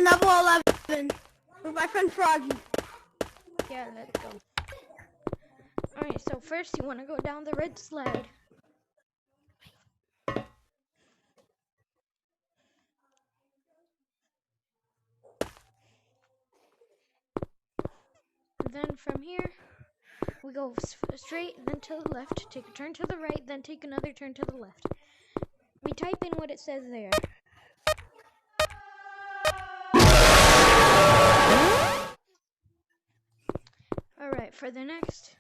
level 11 with my friend Froggy. Yeah, let's go. Alright, so first you want to go down the red slide. Then from here, we go straight, then to the left, take a turn to the right, then take another turn to the left. We type in what it says there. Alright, for the next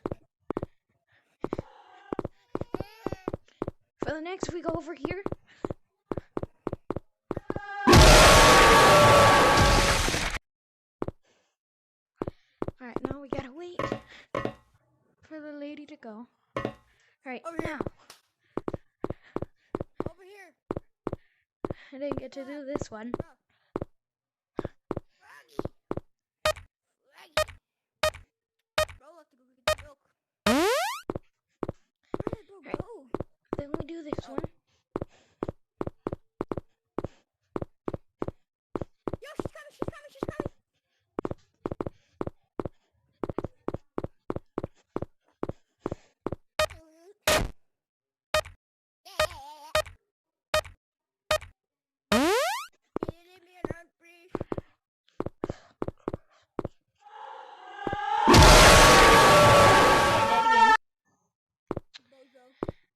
we go over here. Alright, now we gotta wait for the lady to go. Alright, now. Over here. I didn't get to do this one. Alright, then we do this one. Yo, she's coming.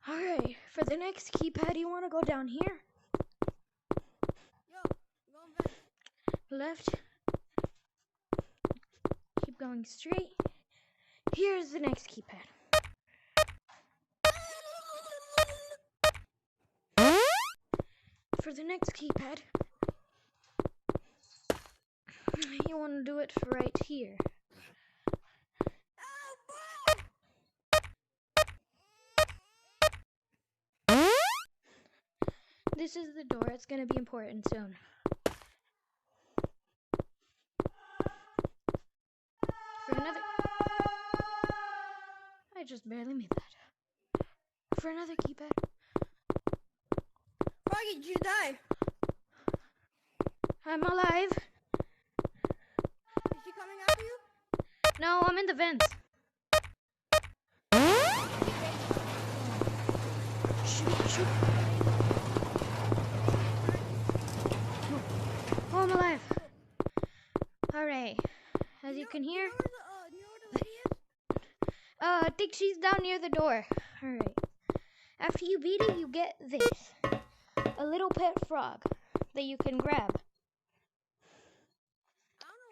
Alright, for the next keypad, you want to go down here. Left. Keep going straight. Here's the next keypad. For the next keypad, you want to do it right here. This is the door. It's going to be important soon. For another... I just barely made that. For another keypad. Froggy, did you die? I'm alive. Is she coming after you? No, I'm in the vents. Shoot. Oh, I'm alive. Alright. As you can hear... I think she's down near the door. Alright. After you beat it, you get this. A little pet frog that you can grab.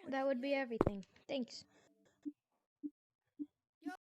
That would be everything. Thanks.